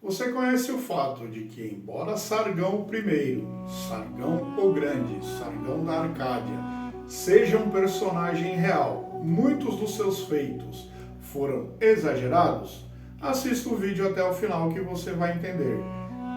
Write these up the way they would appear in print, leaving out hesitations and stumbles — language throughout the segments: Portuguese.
Você conhece o fato de que, embora Sargão I, Sargão o Grande, Sargão da Arcádia, seja um personagem real, muitos dos seus feitos foram exagerados? Assista o vídeo até o final que você vai entender.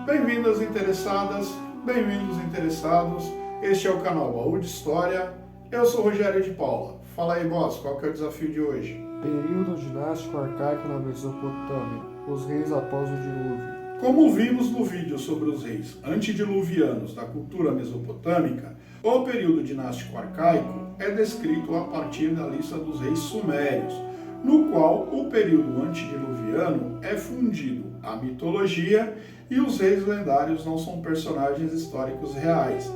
Bem-vindas interessadas, bem-vindos interessados, este é o canal Baú de História, eu sou Rogério de Paula. Fala aí, boss, qual que é o desafio de hoje? Período dinástico arcaico na Mesopotâmia, os reis após o dilúvio. Como vimos no vídeo sobre os reis antediluvianos da cultura mesopotâmica, o período dinástico arcaico é descrito a partir da lista dos reis sumérios, no qual o período antediluviano é fundido à mitologia e os reis lendários não são personagens históricos reais.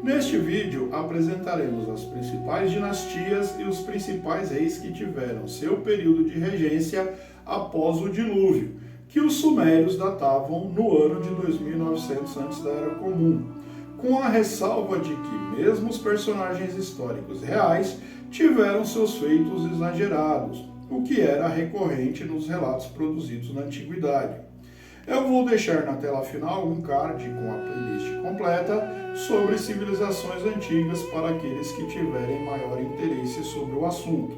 Neste vídeo apresentaremos as principais dinastias e os principais reis que tiveram seu período de regência após o dilúvio, que os sumérios datavam no ano de 2900 antes da Era Comum, com a ressalva de que mesmo os personagens históricos reais tiveram seus feitos exagerados, o que era recorrente nos relatos produzidos na Antiguidade. Eu vou deixar na tela final um card com a playlist completa sobre civilizações antigas para aqueles que tiverem maior interesse sobre o assunto,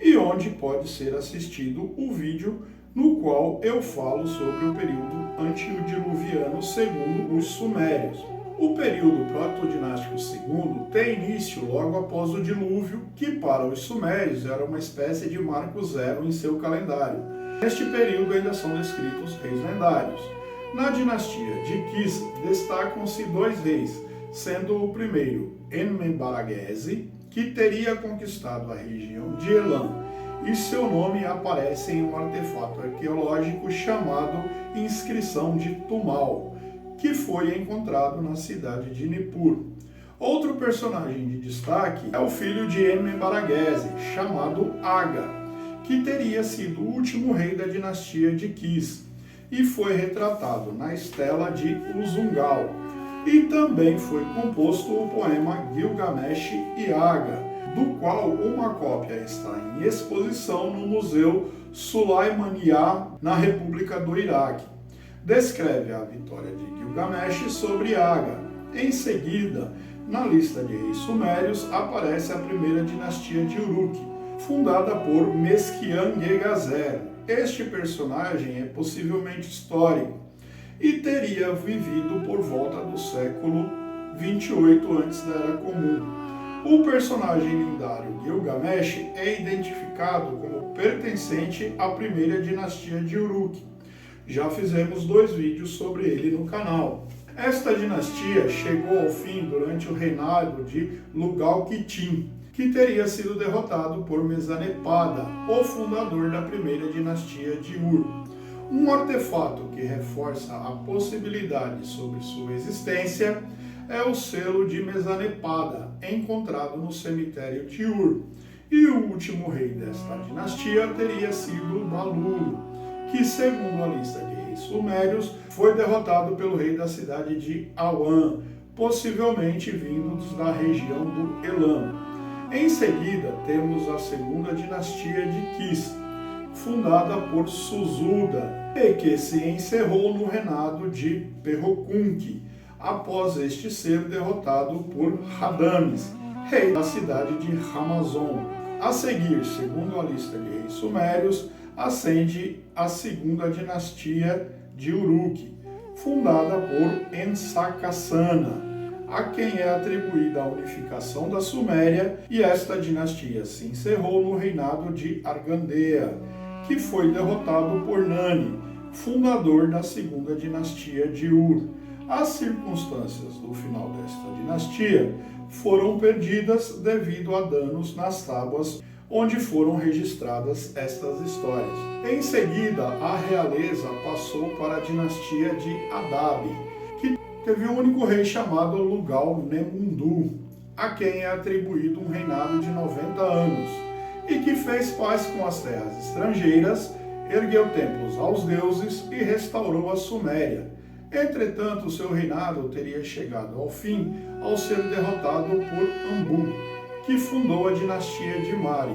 e onde pode ser assistido o vídeo no qual eu falo sobre o período antediluviano segundo os sumérios. O período protodinástico segundo tem início logo após o dilúvio, que para os sumérios era uma espécie de marco zero em seu calendário. Neste período ainda são descritos reis lendários. Na dinastia de Kis destacam-se dois reis, sendo o primeiro Enmebaragese, que teria conquistado a região de Elam, e seu nome aparece em um artefato arqueológico chamado Inscrição de Tumal, que foi encontrado na cidade de Nippur. Outro personagem de destaque é o filho de Enmebaragese, chamado Aga, que teria sido o último rei da dinastia de Kis, e foi retratado na estela de Uzungal. E também foi composto o poema Gilgamesh e Aga, do qual uma cópia está em exposição no Museu Sulaimaniya, na República do Iraque. Descreve a vitória de Gilgamesh sobre Aga. Em seguida, na lista de reis sumérios, aparece a primeira dinastia de Uruk, fundada por Mesquian-Gegazer. Este personagem é possivelmente histórico e teria vivido por volta do século 28 antes da Era Comum. O personagem lendário Gilgamesh é identificado como pertencente à primeira dinastia de Uruk. Já fizemos 2 vídeos sobre ele no canal. Esta dinastia chegou ao fim durante o reinado de Lugal-Kitim, que teria sido derrotado por Mesanepada, o fundador da primeira dinastia de Ur. Um artefato que reforça a possibilidade sobre sua existência é o selo de Mesanepada, encontrado no cemitério de Ur. E o último rei desta dinastia teria sido Balulu, que, segundo a lista de reis sumérios, foi derrotado pelo rei da cidade de Awan, possivelmente vindos da região do Elam. Em seguida, temos a segunda dinastia de Kis, fundada por Suzuda, e que se encerrou no reinado de Perrokunki, após este ser derrotado por Radames, rei da cidade de Ramazon. A seguir, segundo a lista de reis sumérios, ascende a segunda dinastia de Uruk, fundada por Ensakasana, a quem é atribuída a unificação da Suméria, e esta dinastia se encerrou no reinado de Argandea, que foi derrotado por Nani, fundador da segunda dinastia de Ur. As circunstâncias do final desta dinastia foram perdidas devido a danos nas tábuas onde foram registradas estas histórias. Em seguida, a realeza passou para a dinastia de Adab, que teve um único rei chamado Lugal-Nemundu, a quem é atribuído um reinado de 90 anos, e que fez paz com as terras estrangeiras, ergueu templos aos deuses e restaurou a Suméria. Entretanto, seu reinado teria chegado ao fim ao ser derrotado por Ambu, que fundou a dinastia de Mari.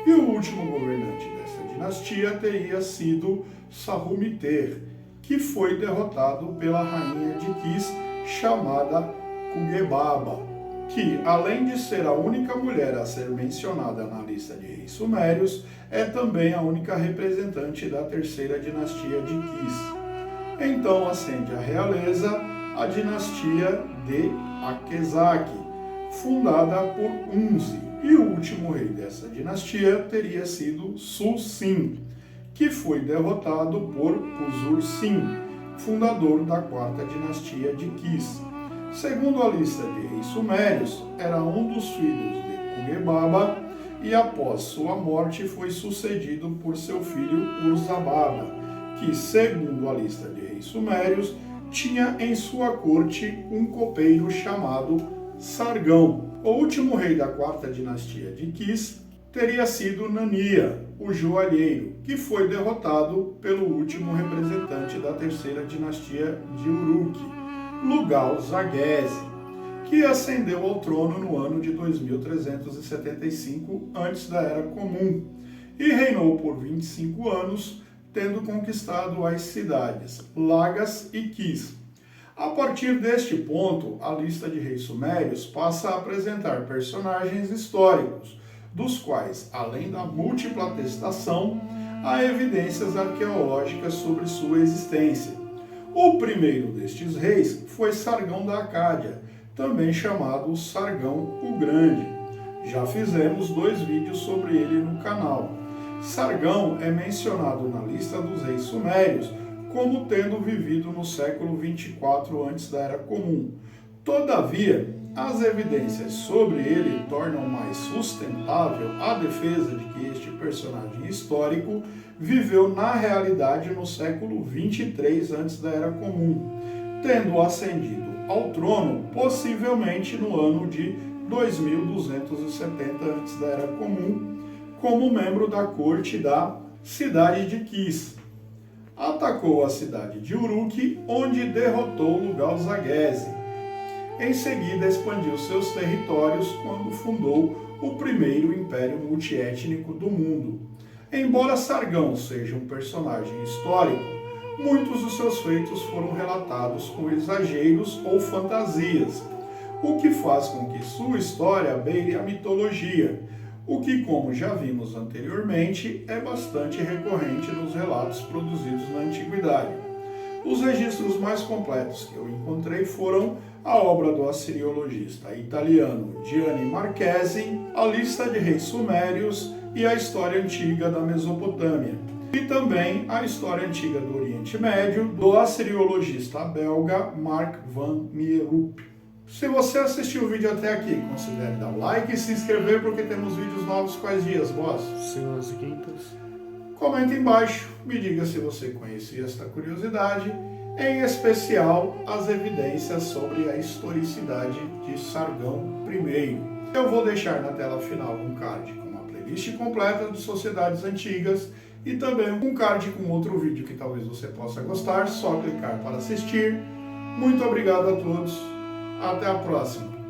E o último governante dessa dinastia teria sido Sahumiter, que foi derrotado pela rainha de Kish, chamada Kugebaba, que, além de ser a única mulher a ser mencionada na lista de reis sumérios, é também a única representante da terceira dinastia de Kish. Então ascende à realeza a dinastia de Akhezak, fundada por Unzi, e o último rei dessa dinastia teria sido Su-Sin, que foi derrotado por Puzur-Sin, fundador da quarta dinastia de Kish. Segundo a lista de reis sumérios, era um dos filhos de Kugebaba e após sua morte foi sucedido por seu filho Ur-Zababa, que, segundo a lista de reis sumérios, tinha em sua corte um copeiro chamado Sargão. O último rei da quarta dinastia de Kish teria sido Nania, o joalheiro, que foi derrotado pelo último representante da terceira dinastia de Uruk, Lugal-Zaghese, que ascendeu ao trono no ano de 2375 antes da Era Comum e reinou por 25 anos, tendo conquistado as cidades Lagas e Kish. A partir deste ponto, a lista de reis sumérios passa a apresentar personagens históricos, dos quais, além da múltipla atestação, há evidências arqueológicas sobre sua existência. O primeiro destes reis foi Sargão da Acádia, também chamado Sargão o Grande. Já fizemos 2 vídeos sobre ele no canal. Sargão é mencionado na lista dos reis sumérios como tendo vivido no século 24 antes da Era Comum. Todavia, as evidências sobre ele tornam mais sustentável a defesa de que este personagem histórico viveu na realidade no século 23 antes da Era Comum, tendo ascendido ao trono possivelmente no ano de 2270 antes da Era Comum, como membro da corte da cidade de Kish. Atacou a cidade de Uruk, onde derrotou Lugal-Zaghese. Em seguida, expandiu seus territórios quando fundou o primeiro império multiétnico do mundo. Embora Sargão seja um personagem histórico, muitos dos seus feitos foram relatados com exageros ou fantasias, o que faz com que sua história beire a mitologia, o que, como já vimos anteriormente, é bastante recorrente nos relatos produzidos na antiguidade. Os registros mais completos que eu encontrei foram a obra do assiriologista italiano Gianni Marchesi, a lista de reis sumérios e a história antiga da Mesopotâmia, e também a história antiga do Oriente Médio, do assiriologista belga Mark van Mierup. Se você assistiu o vídeo até aqui, considere dar um like e se inscrever porque temos vídeos novos quais dias, boss? Segundas e quintas. Comenta embaixo, me diga se você conhecia esta curiosidade, em especial as evidências sobre a historicidade de Sargão I. Eu vou deixar na tela final um card com uma playlist completa de sociedades antigas e também um card com outro vídeo que talvez você possa gostar, só clicar para assistir. Muito obrigado a todos, até a próxima!